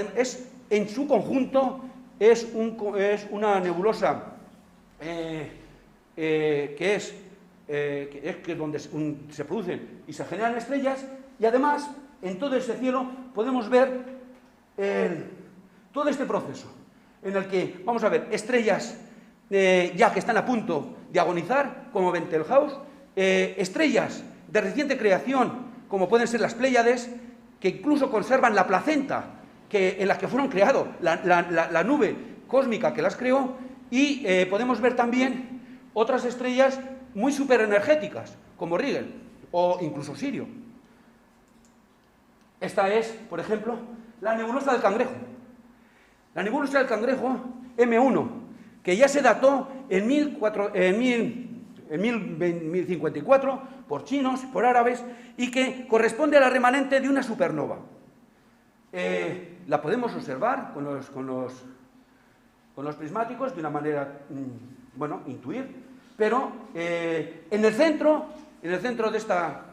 A: en su conjunto es una nebulosa que es donde se producen y se generan estrellas, y además en todo ese cielo podemos ver todo este proceso en el que vamos a ver estrellas ya que están a punto de agonizar, como Betelgeuse, estrellas de reciente creación, como pueden ser las Pléyades, que incluso conservan la placenta en la que fueron creados, la nube cósmica que las creó, y podemos ver también otras estrellas muy superenergéticas, como Rigel o incluso Sirio. Esta es, por ejemplo, la nebulosa del Cangrejo. La nebulosa del Cangrejo M1, que ya se dató en 1054 por chinos, por árabes, y que corresponde a la remanente de una supernova. La podemos observar con los prismáticos de una manera, bueno, intuir, pero en el centro de esta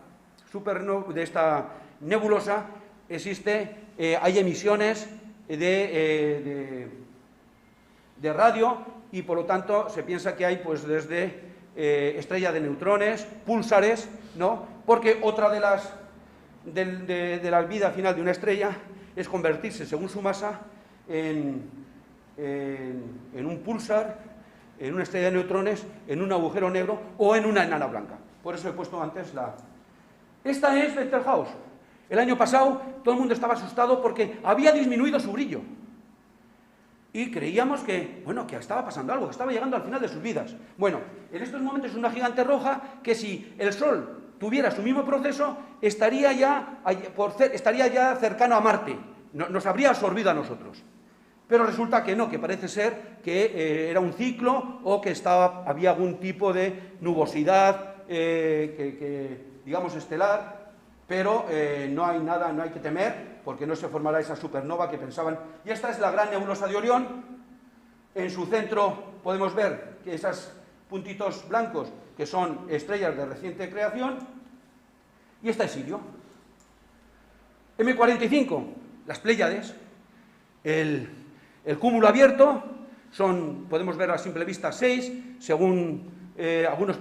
A: supernova, de esta nebulosa, hay emisiones de radio, y por lo tanto se piensa que hay pues desde estrella de neutrones, púlsares, ¿no? Porque otra de la vida final de una estrella es convertirse, según su masa, en un púlsar, en una estrella de neutrones, en un agujero negro o en una enana blanca. Por eso he puesto antes Esta es Betelgeuse. El año pasado todo el mundo estaba asustado porque había disminuido su brillo. Y creíamos que estaba pasando algo, que estaba llegando al final de sus vidas. Bueno, en estos momentos es una gigante roja que, si el Sol tuviera su mismo proceso, estaría ya cercano a Marte. Nos habría absorbido a nosotros. Pero resulta que no, que parece ser que era un ciclo, o que había algún tipo de nubosidad, digamos, estelar, pero no hay nada, no hay que temer, porque no se formará esa supernova que pensaban. Y esta es la gran nebulosa de Orión. En su centro podemos ver que esos puntitos blancos, que son estrellas de reciente creación, y esta es Sirio. M45, las Pléyades, el cúmulo abierto, podemos ver a simple vista 6, según algunos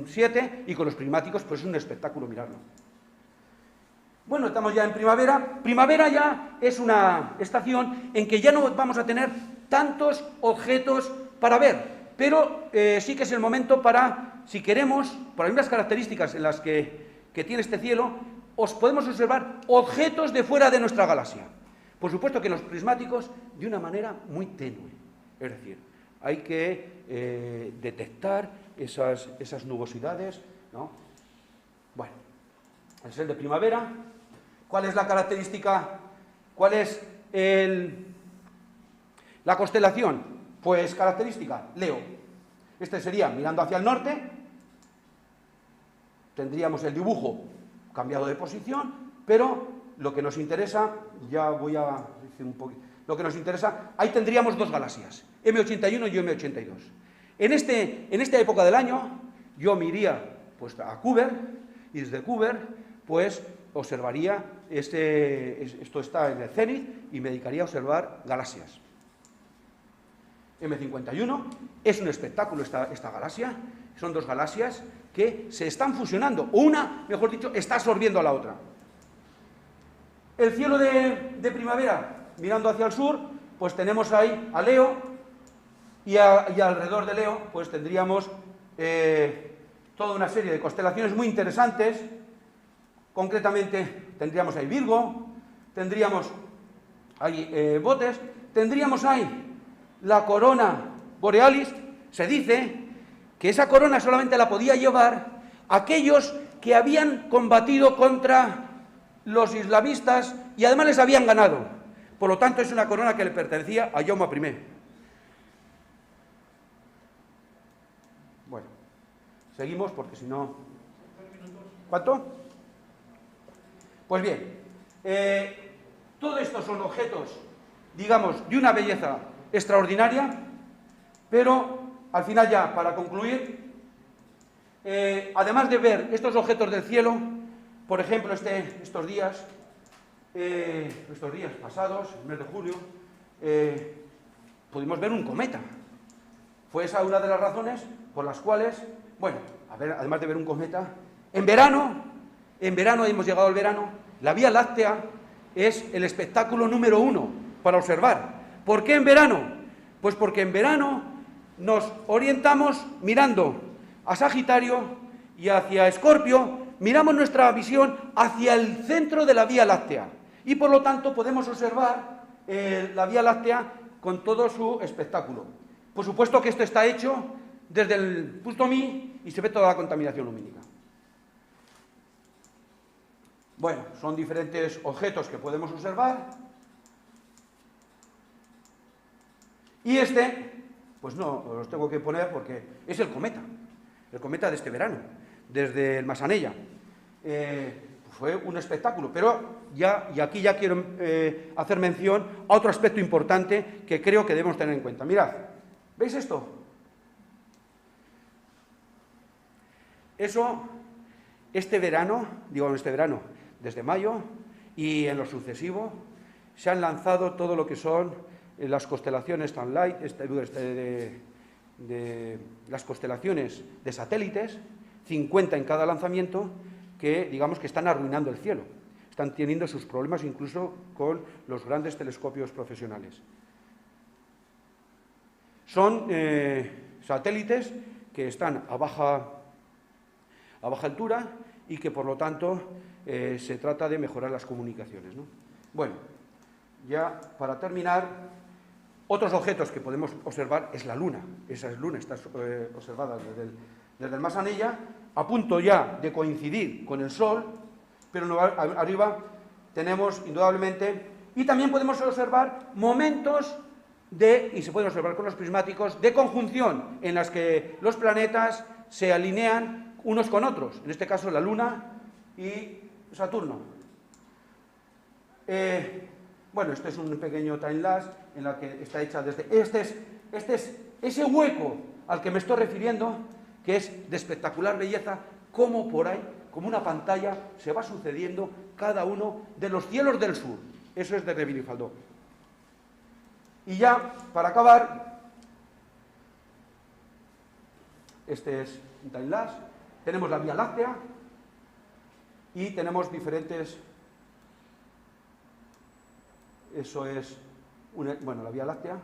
A: 7, y con los prismáticos pues es un espectáculo mirarlo. Bueno, estamos ya en primavera. Primavera ya es una estación en que ya no vamos a tener tantos objetos para ver, pero sí que es el momento para, si queremos, por las mismas características en las que tiene este cielo, podemos observar objetos de fuera de nuestra galaxia. Por supuesto que en los prismáticos de una manera muy tenue, es decir, hay que detectar esas nubosidades, ¿no? Bueno, es el de primavera. ¿Cuál es la característica? ¿Cuál es la constelación? Pues característica, Leo. Este sería mirando hacia el norte, tendríamos el dibujo cambiado de posición, pero lo que nos interesa, ya voy a decir un poquito, lo que nos interesa, ahí tendríamos dos galaxias, M81 y M82. En esta época del año, yo me iría pues a Kuiper, y desde Kuiper, pues observaría, esto está en el cenit, y me dedicaría a observar galaxias. M51 es un espectáculo esta galaxia, son dos galaxias que se están fusionando, o una, mejor dicho, está absorbiendo a la otra. El cielo de primavera, mirando hacia el sur, pues tenemos ahí a Leo, y alrededor de Leo pues tendríamos toda una serie de constelaciones muy interesantes. Concretamente tendríamos ahí Virgo, tendríamos ahí Botes, tendríamos ahí la corona borealis. Se dice que esa corona solamente la podía llevar aquellos que habían combatido contra los islamistas y además les habían ganado. Por lo tanto, es una corona que le pertenecía a Jaume I. Bueno, seguimos porque si no... ¿Cuánto? Pues bien, todos estos son objetos, digamos, de una belleza extraordinaria, pero al final ya, para concluir, además de ver estos objetos del cielo, por ejemplo, estos días pasados, el mes de julio, pudimos ver un cometa. Fue esa una de las razones por las cuales, bueno, además de ver un cometa, en verano hemos llegado al verano, la Vía Láctea es el espectáculo número 1 para observar. ¿Por qué en verano? Pues porque en verano nos orientamos mirando a Sagitario y hacia Escorpio, miramos nuestra visión hacia el centro de la Vía Láctea y por lo tanto podemos observar la Vía Láctea con todo su espectáculo. Por supuesto que esto está hecho desde el punto Mi y se ve toda la contaminación lumínica. Bueno, son diferentes objetos que podemos observar. Y pues no, los tengo que poner porque es el cometa de este verano, desde el Massanella. Fue un espectáculo, pero y aquí ya quiero hacer mención a otro aspecto importante que creo que debemos tener en cuenta. Mirad, ¿veis esto? Eso, este verano, desde mayo y en lo sucesivo, se han lanzado todo lo que son las constelaciones Starlight, las constelaciones de satélites, 50 en cada lanzamiento, que digamos que están arruinando el cielo. Están teniendo sus problemas incluso con los grandes telescopios profesionales. Son satélites que están a baja altura y que por lo tanto se trata de mejorar las comunicaciones, ¿no? Bueno, ya para terminar, otros objetos que podemos observar es la Luna. Esa Luna está observada desde el Massanella, a punto ya de coincidir con el Sol, pero arriba tenemos indudablemente, y también podemos observar momentos y se pueden observar con los prismáticos, de conjunción en las que los planetas se alinean unos con otros, en este caso la Luna y Saturno. Bueno, este es un pequeño timelapse en la que está hecha desde... Este es ese hueco al que me estoy refiriendo, que es de espectacular belleza, como por ahí, como una pantalla, se va sucediendo cada uno de los cielos del sur. Eso es de Revilly-Faldó. Y ya, para acabar, este es un timelapse. Tenemos la Vía Láctea y tenemos diferentes... Eso es, la Vía Láctea,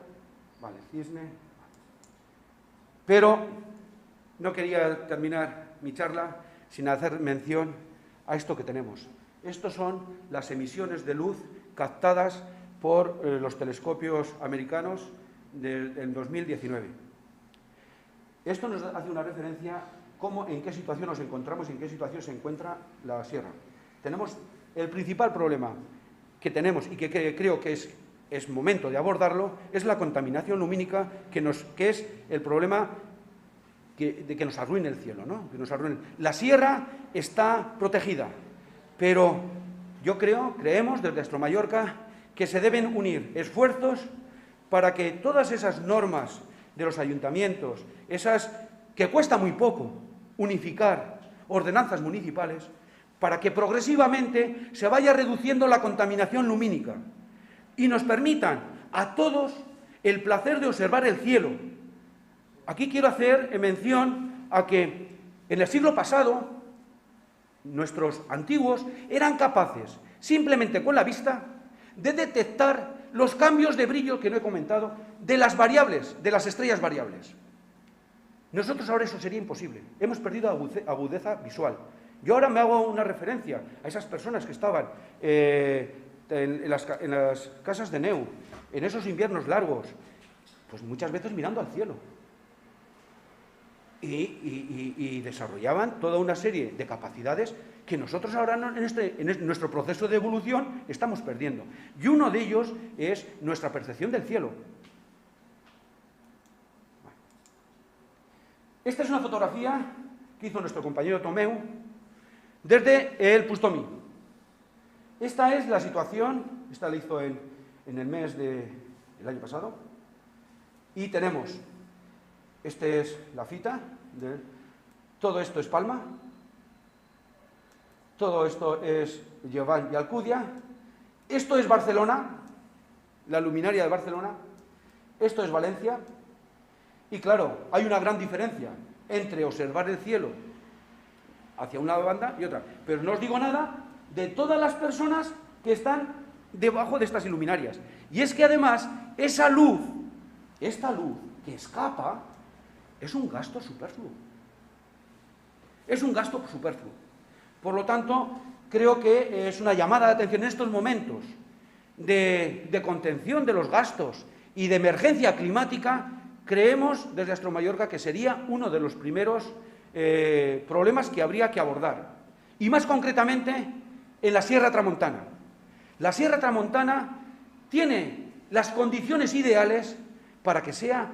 A: vale, Cisne. Pero no quería terminar mi charla sin hacer mención a esto que tenemos. Estos son las emisiones de luz captadas por los telescopios americanos del 2019. Esto nos hace una referencia en qué situación nos encontramos y en qué situación se encuentra la Sierra. Tenemos el principal problema que tenemos y que creo que es momento de abordarlo, es la contaminación lumínica, que es el problema de que nos arruine el cielo, ¿no? Que nos arruine. La Sierra está protegida, pero creemos desde Astromallorca que se deben unir esfuerzos para que todas esas normas de los ayuntamientos, esas que cuesta muy poco unificar ordenanzas municipales, para que progresivamente se vaya reduciendo la contaminación lumínica y nos permitan a todos el placer de observar el cielo. Aquí quiero hacer mención a que en el siglo pasado nuestros antiguos eran capaces, simplemente con la vista, de detectar los cambios de brillo que no he comentado, de las variables, de las estrellas variables. Nosotros ahora eso sería imposible. Hemos perdido agudeza visual. Yo ahora me hago una referencia a esas personas que estaban en las casas de neu, en esos inviernos largos, pues muchas veces mirando al cielo. Y desarrollaban toda una serie de capacidades que nosotros ahora en nuestro proceso de evolución estamos perdiendo. Y uno de ellos es nuestra percepción del cielo. Esta es una fotografía que hizo nuestro compañero Tomeu desde el Pustomi. Esta es la situación, esta la hizo en el mes del año pasado, y tenemos, esta es la fita, todo esto es Palma, todo esto es Llevant y Alcúdia, esto es Barcelona, la luminaria de Barcelona, esto es Valencia, y claro, hay una gran diferencia entre observar el cielo hacia una banda y otra, pero no os digo nada de todas las personas que están debajo de estas iluminarias. Y es que además, esa luz, esta luz que escapa, es un gasto superfluo. Es un gasto superfluo. Por lo tanto, creo que es una llamada de atención en estos momentos de contención de los gastos y de emergencia climática. Creemos desde Astromallorca que sería uno de los primeros problemas que habría que abordar. Y más concretamente, en la Sierra Tramontana. La Sierra Tramontana tiene las condiciones ideales para que sea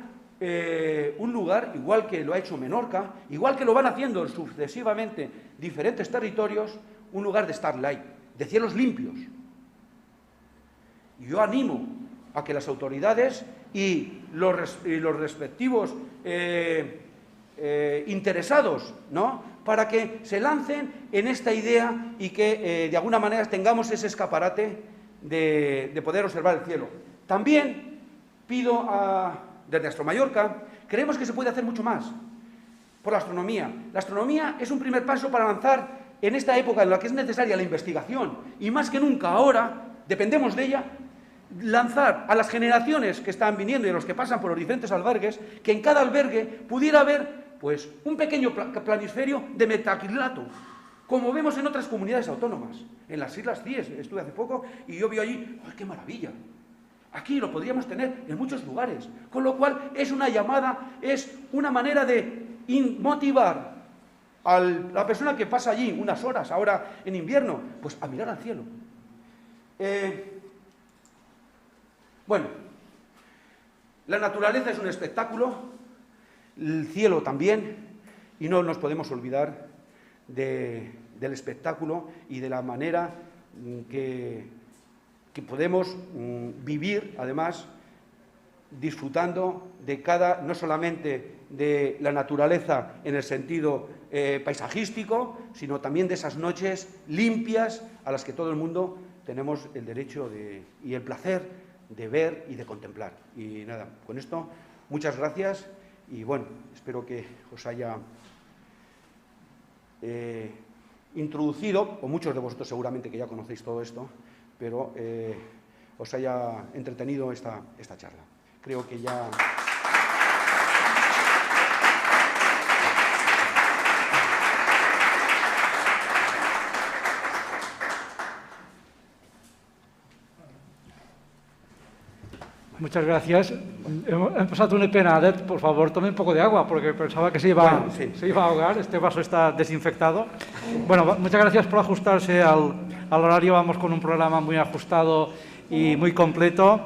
A: un lugar, igual que lo ha hecho Menorca, igual que lo van haciendo sucesivamente diferentes territorios, un lugar de starlight, de cielos limpios. Yo animo a que las autoridades y los respectivos interesados, ¿no?, para que se lancen en esta idea y que de alguna manera tengamos ese escaparate de poder observar el cielo. También pido desde Astromallorca, creemos que se puede hacer mucho más por la astronomía. La astronomía es un primer paso para avanzar en esta época en la que es necesaria la investigación, y más que nunca ahora, dependemos de ella, lanzar a las generaciones que están viniendo y a los que pasan por los diferentes albergues, que en cada albergue pudiera haber pues un pequeño planisferio de metacrilato, como vemos en otras comunidades autónomas. En las Islas Cíes estuve hace poco y yo vi allí, ¡ay, qué maravilla! Aquí lo podríamos tener en muchos lugares, con lo cual es una llamada, es una manera de motivar a la persona que pasa allí unas horas, ahora en invierno, pues a mirar al cielo. Bueno, la naturaleza es un espectáculo, el cielo también, y no nos podemos olvidar del espectáculo y de la manera que podemos vivir, además, disfrutando de no solamente de la naturaleza en el sentido paisajístico, sino también de esas noches limpias a las que todo el mundo tenemos el derecho y el placer de ver y de contemplar. Y nada, con esto, muchas gracias y bueno, espero que os haya introducido, o muchos de vosotros seguramente que ya conocéis todo esto, pero os haya entretenido esta charla. Creo que ya...
B: Muchas gracias. He pasado una pena. Adet, por favor, tome un poco de agua, porque pensaba que se iba a ahogar. Este vaso está desinfectado. Bueno, muchas gracias por ajustarse al horario. Vamos con un programa muy ajustado y muy completo.